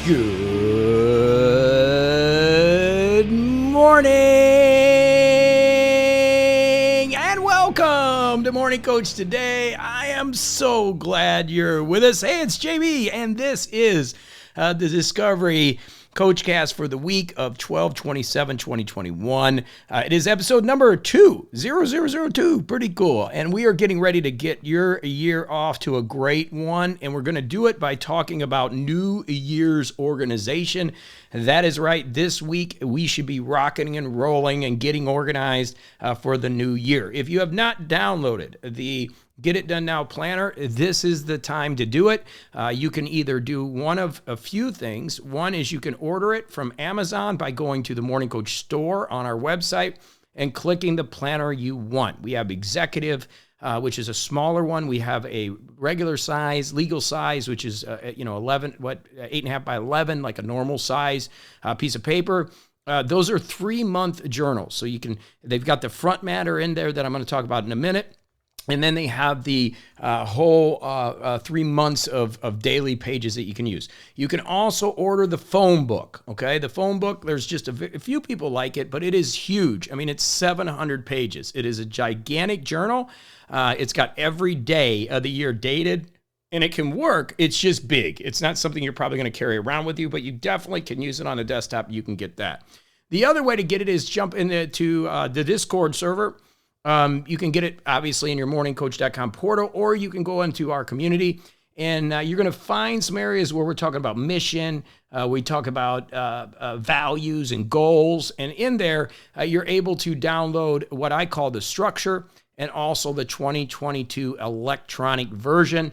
Good morning and welcome to Morning Coach Today. I am so glad you're with us. Hey, it's JB, and this is the Discovery Coachcast for the week of 12/27/2021. It is episode number 20002. Pretty cool. And we are getting ready to get your year off to a great one. And we're going to do it by talking about New Year's organization. That is right. This week, we should be rocking and rolling and getting organized for the new year. If you have not downloaded the Get It Done Now planner, this is the time to do it. You can either do one of a few things. One is you can order it from Amazon by going to the Morning Coach store on our website and clicking the planner you want. We have executive, which is a smaller one. We have a regular size, legal size, which is 8.5 by 11, like a normal size piece of paper. Those are 3-month journals. So they've got the front matter in there that I'm going to talk about in a minute. And then they have the whole 3 months of daily pages that you can use. You can also order the phone book, okay? The phone book, there's just a few people like it, but it is huge. I mean, it's 700 pages. It is a gigantic journal. It's got every day of the year dated, and it can work. It's just big. It's not something you're probably going to carry around with you, but you definitely can use it on a desktop. You can get that. The other way to get it is jump into the Discord server. You can get it, obviously, in your morningcoach.com portal, or you can go into our community, and you're going to find some areas where we're talking about mission. We talk about values and goals, and in there, you're able to download what I call the structure and also the 2022 electronic version.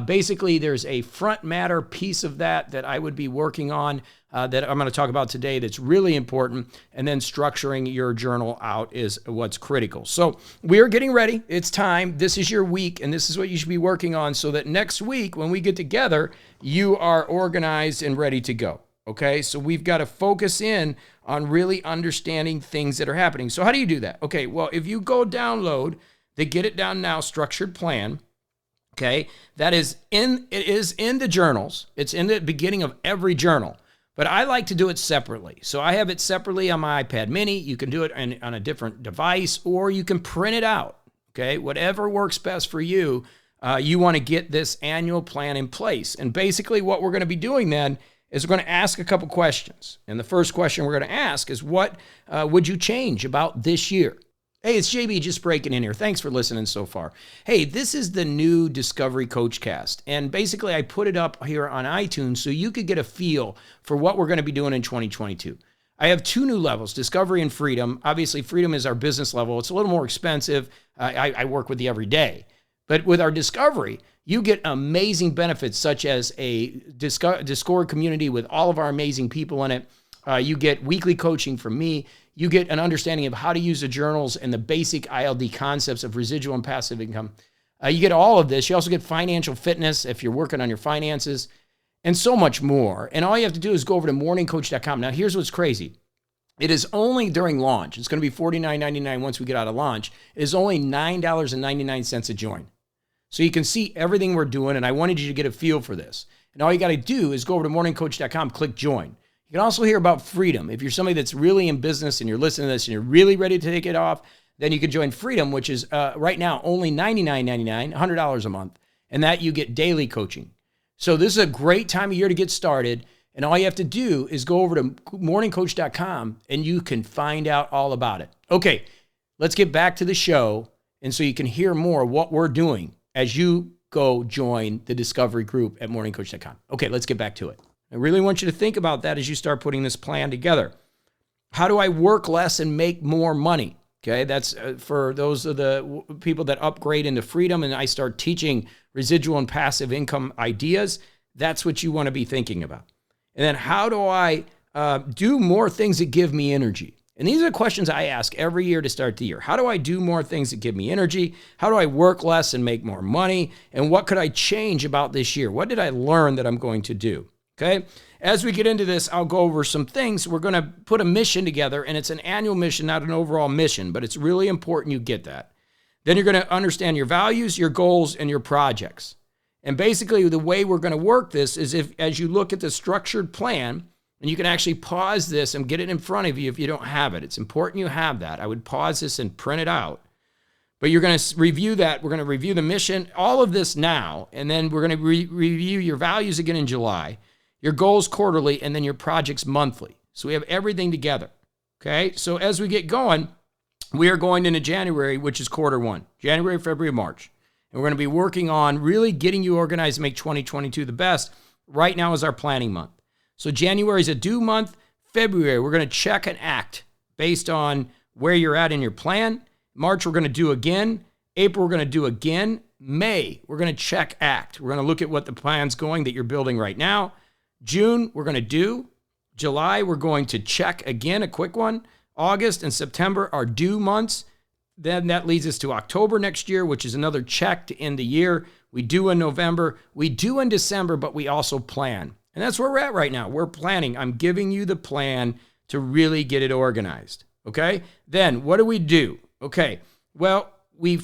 Basically, there's a front matter piece of that I would be working on that I'm going to talk about today that's really important, and then structuring your journal out is what's critical. So we're getting ready. It's time. This is your week, and this is what you should be working on so that next week when we get together, you are organized and ready to go. Okay, so we've got to focus in on really understanding things that are happening. So how do you do that? Okay, well, if you go download the Get It Done Now structured plan, okay, it is in the journals. It's in the beginning of every journal. But I like to do it separately. So I have it separately on my iPad mini. You can do it on a different device, or you can print it out, okay? Whatever works best for you, you want to get this annual plan in place. And basically what we're going to be doing then is we're going to ask a couple questions. And the first question we're going to ask is, what would you change about this year? Hey, it's JB just breaking in here. Thanks for listening so far. Hey, this is the new Discovery Coachcast. And basically, I put it up here on iTunes so you could get a feel for what we're going to be doing in 2022. I have 2 new levels, Discovery and Freedom. Obviously, Freedom is our business level. It's a little more expensive. I work with you every day. But with our Discovery, you get amazing benefits such as a Discord community with all of our amazing people in it. You get weekly coaching from me. You get an understanding of how to use the journals and the basic ILD concepts of residual and passive income. You get all of this. You also get financial fitness if you're working on your finances, and so much more. And all you have to do is go over to morningcoach.com. Now, here's what's crazy. It is only during launch. It's going to be $49.99 once we get out of launch. It is only $9.99 a join. So you can see everything we're doing, and I wanted you to get a feel for this. And all you got to do is go over to morningcoach.com, click join. You can also hear about Freedom. If you're somebody that's really in business and you're listening to this and you're really ready to take it off, then you can join Freedom, which is right now only $99.99, $100 a month. And that you get daily coaching. So this is a great time of year to get started. And all you have to do is go over to morningcoach.com and you can find out all about it. Okay, let's get back to the show. And so you can hear more of what we're doing as you go join the Discovery group at morningcoach.com. Okay, let's get back to it. I really want you to think about that as you start putting this plan together. How do I work less and make more money? Okay, that's for those of the people that upgrade into Freedom and I start teaching residual and passive income ideas. That's what you want to be thinking about. And then how do I do more things that give me energy? And these are the questions I ask every year to start the year. How do I do more things that give me energy? How do I work less and make more money? And what could I change about this year? What did I learn that I'm going to do? Okay. As we get into this, I'll go over some things. We're going to put a mission together, and it's an annual mission, not an overall mission, but it's really important you get that. Then you're going to understand your values, your goals, and your projects. And basically the way we're going to work this is as you look at the structured plan, and you can actually pause this and get it in front of you if you don't have it. It's important you have that. I would pause this and print it out. But you're going to review that. We're going to review the mission, all of this now, and then we're going to review your values again in July, your goals quarterly, and then your projects monthly. So we have everything together, okay? So as we get going, we are going into January, which is quarter one, January, February, March. And we're going to be working on really getting you organized to make 2022 the best. Right now is our planning month. So January is a do month. February, we're going to check and act based on where you're at in your plan. March, we're going to do again. April, we're going to do again. May, we're going to check, act. We're going to look at what the plan's going that you're building right now. June, we're going to do. July, we're going to check again, a quick one. August and September are due months. Then that leads us to October next year, which is another check to end the year. We do in November. We do in December, but we also plan. And that's where we're at right now. We're planning. I'm giving you the plan to really get it organized. Okay? Then what do? Okay. Well, we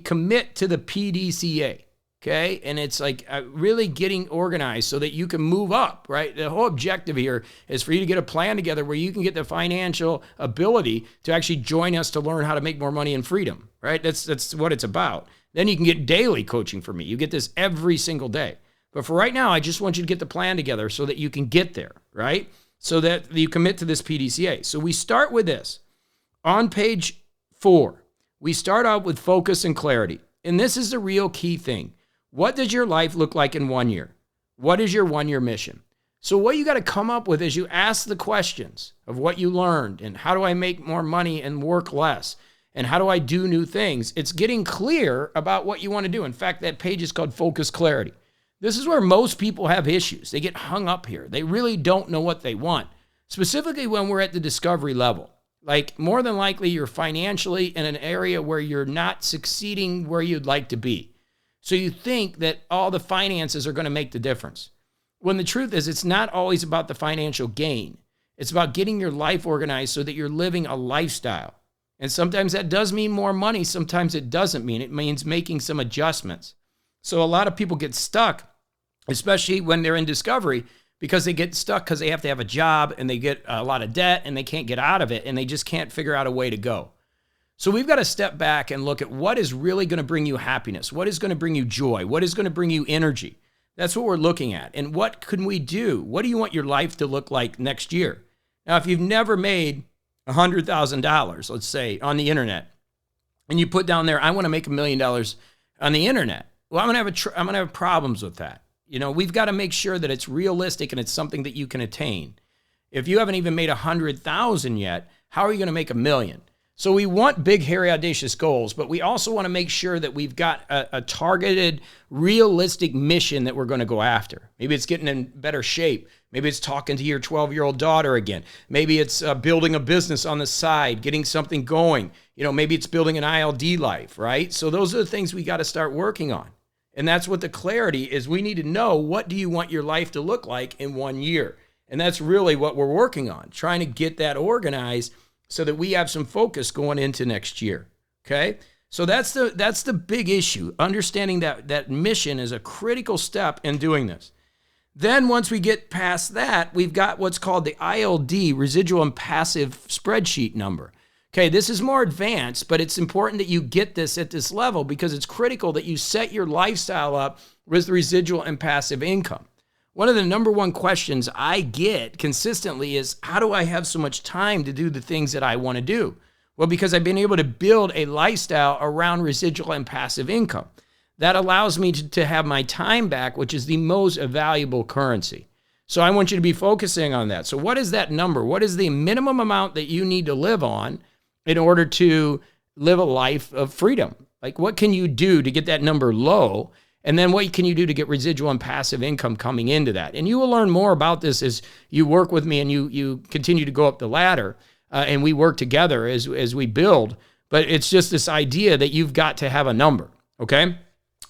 commit to the PDCA. Okay? And it's like really getting organized so that you can move up, right? The whole objective here is for you to get a plan together where you can get the financial ability to actually join us to learn how to make more money and freedom, right? That's what it's about. Then you can get daily coaching from me. You get this every single day. But for right now, I just want you to get the plan together so that you can get there, right? So that you commit to this PDCA. So we start with this. On page 4, we start out with focus and clarity. And this is the real key thing. What does your life look like in 1 year? What is your 1 year mission? So what you got to come up with is you ask the questions of what you learned and how do I make more money and work less? And how do I do new things? It's getting clear about what you want to do. In fact, that page is called Focus Clarity. This is where most people have issues. They get hung up here. They really don't know what they want, specifically when we're at the discovery level. Like more than likely you're financially in an area where you're not succeeding where you'd like to be. So you think that all the finances are going to make the difference. When the truth is it's not always about the financial gain. It's about getting your life organized so that you're living a lifestyle. And sometimes that does mean more money. Sometimes it doesn't mean. It means making some adjustments. So a lot of people get stuck, especially when they're in discovery, because they get stuck because they have to have a job and they get a lot of debt and they can't get out of it and they just can't figure out a way to go. So we've got to step back and look at what is really going to bring you happiness, what is going to bring you joy, what is going to bring you energy. That's what we're looking at. And what can we do? What do you want your life to look like next year? Now, if you've never made $100,000, let's say, on the internet, and you put down there, I want to make $1 million on the internet. Well, I'm going to have problems with that. You know, we've got to make sure that it's realistic and it's something that you can attain. If you haven't even made 100,000 yet, how are you going to make $1 million? So we want big, hairy, audacious goals, but we also want to make sure that we've got a targeted, realistic mission that we're going to go after. Maybe it's getting in better shape. Maybe it's talking to your 12-year-old daughter again. Maybe it's building a business on the side, getting something going. You know, maybe it's building an ILD life, right? So those are the things we got to start working on. And that's what the clarity is. We need to know, what do you want your life to look like in 1 year? And that's really what we're working on, trying to get that organized so that we have some focus going into next year, okay? So that's the big issue. Understanding that mission is a critical step in doing this. Then once we get past that, we've got what's called the ILD, residual and passive spreadsheet number. Okay, this is more advanced, but it's important that you get this at this level because it's critical that you set your lifestyle up with residual and passive income. One of the number one questions I get consistently is, how do I have so much time to do the things that I want to do? Well, because I've been able to build a lifestyle around residual and passive income. That allows me to have my time back, which is the most valuable currency. So I want you to be focusing on that. So what is that number? What is the minimum amount that you need to live on in order to live a life of freedom? Like, what can you do to get that number low? And then what can you do to get residual and passive income coming into that? And you will learn more about this as you work with me and you continue to go up the ladder and we work together as we build. But it's just this idea that you've got to have a number, okay?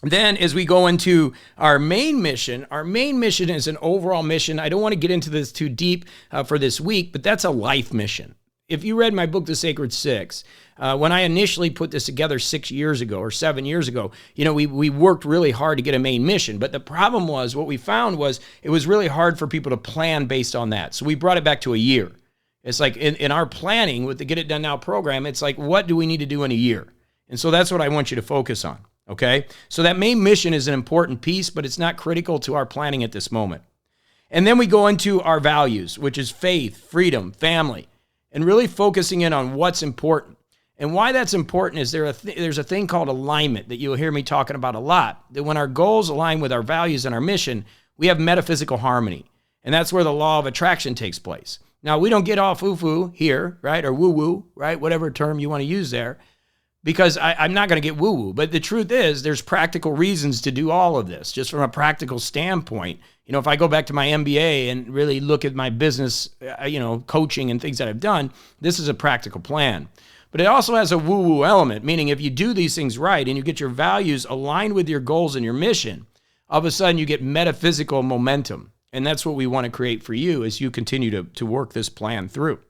Then as we go into our main mission is an overall mission. I don't want to get into this too deep for this week, but that's a life mission. if you read my book, The Sacred Six, when I initially put this together 6 years ago or 7 years ago, we worked really hard to get a main mission. But the problem was, what we found was it was really hard for people to plan based on that. So we brought it back to a year. It's like in our planning with the Get It Done Now program, it's like, what do we need to do in a year? And so that's what I want you to focus on, okay? So that main mission is an important piece, but it's not critical to our planning at this moment. And then we go into our values, which is faith, freedom, family, and really focusing in on what's important. And why that's important is there's a thing called alignment that you'll hear me talking about a lot, that when our goals align with our values and our mission, we have metaphysical harmony. And that's where the law of attraction takes place. Now, we don't get all foo-foo here, right? Or woo-woo, right? Whatever term you want to use there, because I'm not going to get woo-woo. But the truth is, there's practical reasons to do all of this, just from a practical standpoint. If I go back to my MBA and really look at my business, coaching and things that I've done, this is a practical plan. But it also has a woo-woo element, meaning if you do these things right and you get your values aligned with your goals and your mission, all of a sudden you get metaphysical momentum. And that's what we want to create for you as you continue to work this plan through.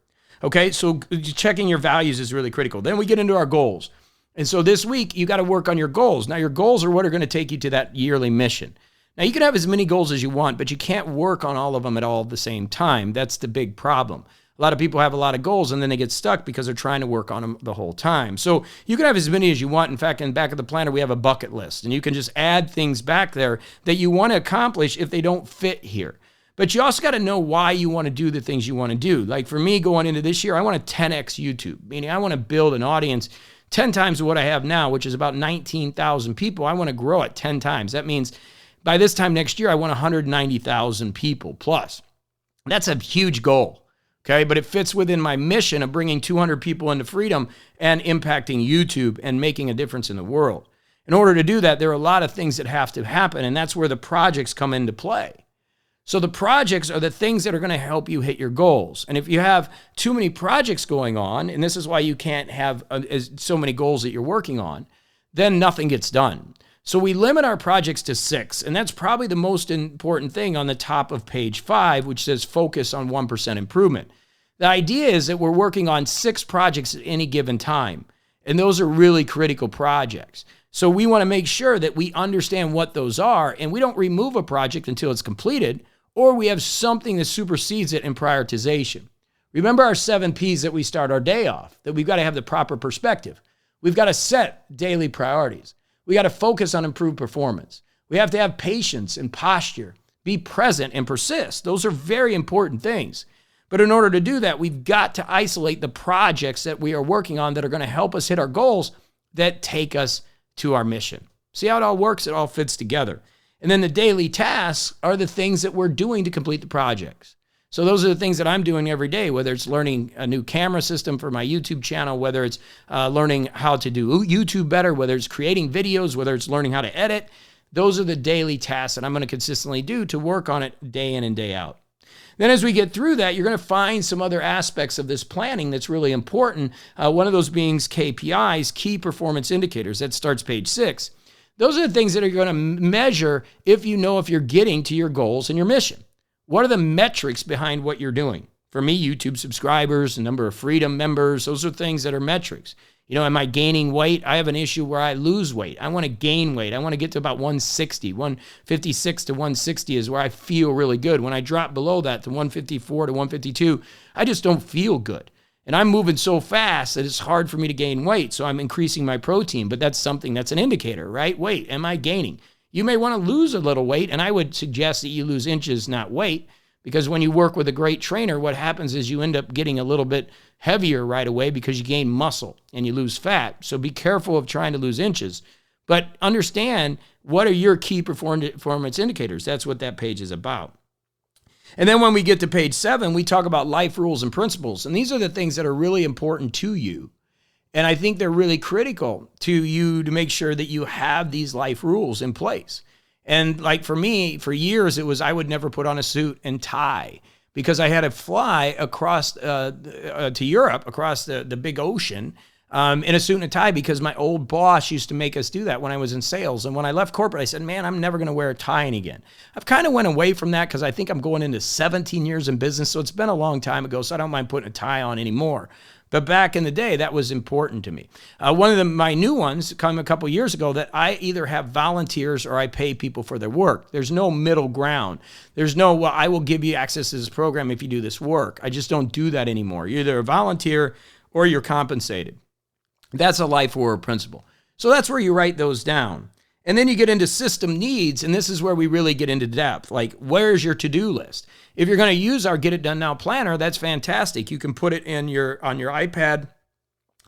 Okay, so checking your values is really critical. Then we get into our goals. And so this week, you got to work on your goals. Now, your goals are what are going to take you to that yearly mission. Now, you can have as many goals as you want, but you can't work on all of them at all at the same time. That's the big problem. A lot of people have a lot of goals, and then they get stuck because they're trying to work on them the whole time. So you can have as many as you want. In fact, in the back of the planner, we have a bucket list, and you can just add things back there that you want to accomplish if they don't fit here. But you also got to know why you want to do the things you want to do. Like for me, going into this year, I want to 10x YouTube, meaning I want to build an audience 10 times what I have now, which is about 19,000 people. I want to grow it 10 times. That means by this time next year, I want 190,000 people plus. That's a huge goal, okay? But it fits within my mission of bringing 200 people into freedom and impacting YouTube and making a difference in the world. In order to do that, there are a lot of things that have to happen, and that's where the projects come into play. So the projects are the things that are going to help you hit your goals. And if you have too many projects going on, and this is why you can't have so many goals that you're working on, then nothing gets done. So we limit our projects to 6, and that's probably the most important thing on the top of page 5, which says focus on 1% improvement. The idea is that we're working on 6 projects at any given time, and those are really critical projects. So we want to make sure that we understand what those are, and we don't remove a project until it's completed, or we have something that supersedes it in prioritization. Remember our 7 Ps that we start our day off, that we've got to have the proper perspective. We've got to set daily priorities. We got to focus on improved performance. We have to have patience and posture, be present and persist. Those are very important things. But in order to do that, we've got to isolate the projects that we are working on that are going to help us hit our goals that take us to our mission. See how it all works? It all fits together. And then the daily tasks are the things that we're doing to complete the projects. So those are the things that I'm doing every day, whether it's learning a new camera system for my YouTube channel, whether it's learning how to do YouTube better, whether it's creating videos, whether it's learning how to edit. Those are the daily tasks that I'm going to consistently do to work on it day in and day out. Then as we get through that, you're going to find some other aspects of this planning that's really important. One of those being KPIs, key performance indicators. That starts page 6. Those are the things that are going to measure if you're getting to your goals and your mission. What are the metrics behind what you're doing? For me, YouTube subscribers, the number of Freedom members, those are things that are metrics. Am I gaining weight? I have an issue where I lose weight. I want to gain weight. I want to get to about 160. 156 to 160 is where I feel really good. When I drop below that to 154 to 152, I just don't feel good. And I'm moving so fast that it's hard for me to gain weight. So I'm increasing my protein, but that's an indicator, right? Wait, am I gaining? You may want to lose a little weight, and I would suggest that you lose inches, not weight, because when you work with a great trainer, what happens is you end up getting a little bit heavier right away because you gain muscle and you lose fat. So be careful of trying to lose inches, but understand what are your key performance indicators. That's what that page is about. And then when we get to page 7, we talk about life rules and principles. And these are the things that are really important to you. And I think they're really critical to you to make sure that you have these life rules in place. And like for me, for years, it was I would never put on a suit and tie because I had to fly across to Europe, across the big ocean, in a suit and a tie because my old boss used to make us do that when I was in sales. And when I left corporate, I said, man, I'm never going to wear a tie again. I've kind of went away from that because I think I'm going into 17 years in business. So it's been a long time ago. So I don't mind putting a tie on anymore. But back in the day, that was important to me. One of my new ones came a couple years ago that I either have volunteers or I pay people for their work. There's no middle ground. There's no, well, I will give you access to this program if you do this work. I just don't do that anymore. You're either a volunteer or you're compensated. That's a life order principle. So that's where you write those down. And then you get into system needs, and this is where we really get into depth. Like, where's your to-do list? If you're going to use our Get It Done Now planner, that's fantastic. You can put it on your iPad,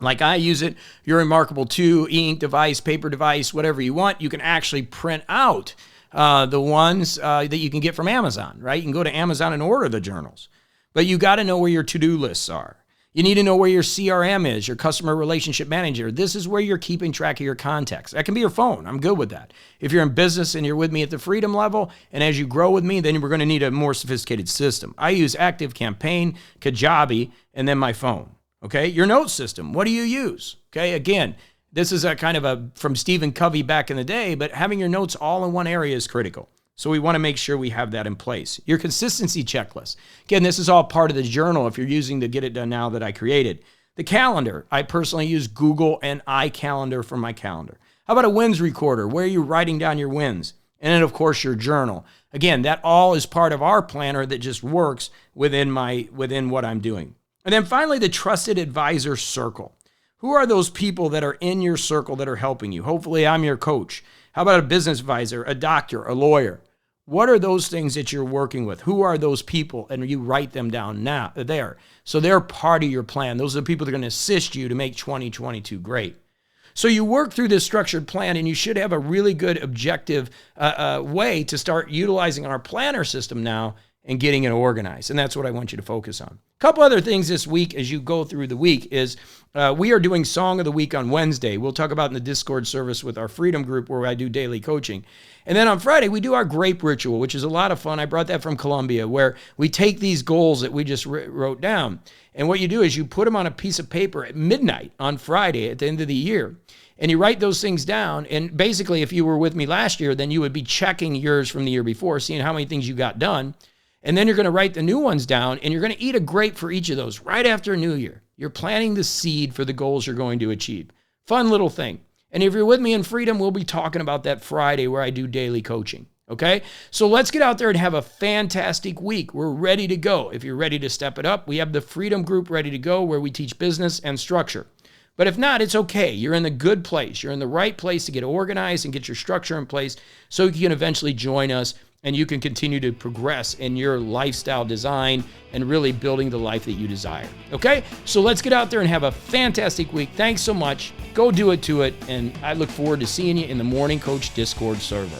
like I use it, your Remarkable 2, e-ink device, paper device, whatever you want. You can actually print out the ones that you can get from Amazon, right? You can go to Amazon and order the journals. But you got to know where your to-do lists are. You need to know where your CRM is, your customer relationship manager. This is where you're keeping track of your contacts. That can be your phone. I'm good with that. If you're in business and you're with me at the Freedom level, and as you grow with me, then we're going to need a more sophisticated system. I use ActiveCampaign, Kajabi, and then my phone. Okay, your note system. What do you use? Okay, again, this is a kind of a from Stephen Covey back in the day, but having your notes all in one area is critical. So we want to make sure we have that in place. Your consistency checklist. Again, this is all part of the journal if you're using the Get It Done Now that I created. The calendar. I personally use Google and iCalendar for my calendar. How about a wins recorder? Where are you writing down your wins? And then, of course, your journal. Again, that all is part of our planner that just works within what I'm doing. And then finally, the trusted advisor circle. Who are those people that are in your circle that are helping you? Hopefully, I'm your coach. How about a business advisor, a doctor, a lawyer? What are those things that you're working with? Who are those people? And you write them down now there. So they're part of your plan. Those are the people that are going to assist you to make 2022 great. So you work through this structured plan, and you should have a really good objective way to start utilizing our planner system now and getting it organized. And that's what I want you to focus on. A couple other things this week as you go through the week is we are doing Song of the Week on Wednesday. We'll talk about in the Discord service with our Freedom group where I do daily coaching. And then on Friday, we do our grape ritual, which is a lot of fun. I brought that from Colombia, where we take these goals that we just wrote down. And what you do is you put them on a piece of paper at midnight on Friday at the end of the year. And you write those things down. And basically, if you were with me last year, then you would be checking yours from the year before, seeing how many things you got done. And then you're going to write the new ones down, and you're going to eat a grape for each of those right after New Year. You're planting the seed for the goals you're going to achieve. Fun little thing. And if you're with me in Freedom, we'll be talking about that Friday where I do daily coaching. Okay? So let's get out there and have a fantastic week. We're ready to go. If you're ready to step it up, we have the Freedom group ready to go where we teach business and structure. But if not, it's okay. You're in the good place. You're in the right place to get organized and get your structure in place so you can eventually join us and you can continue to progress in your lifestyle design and really building the life that you desire. Okay? So let's get out there and have a fantastic week. Thanks so much. Go do it to it. And I look forward to seeing you in the Morning Coach Discord server.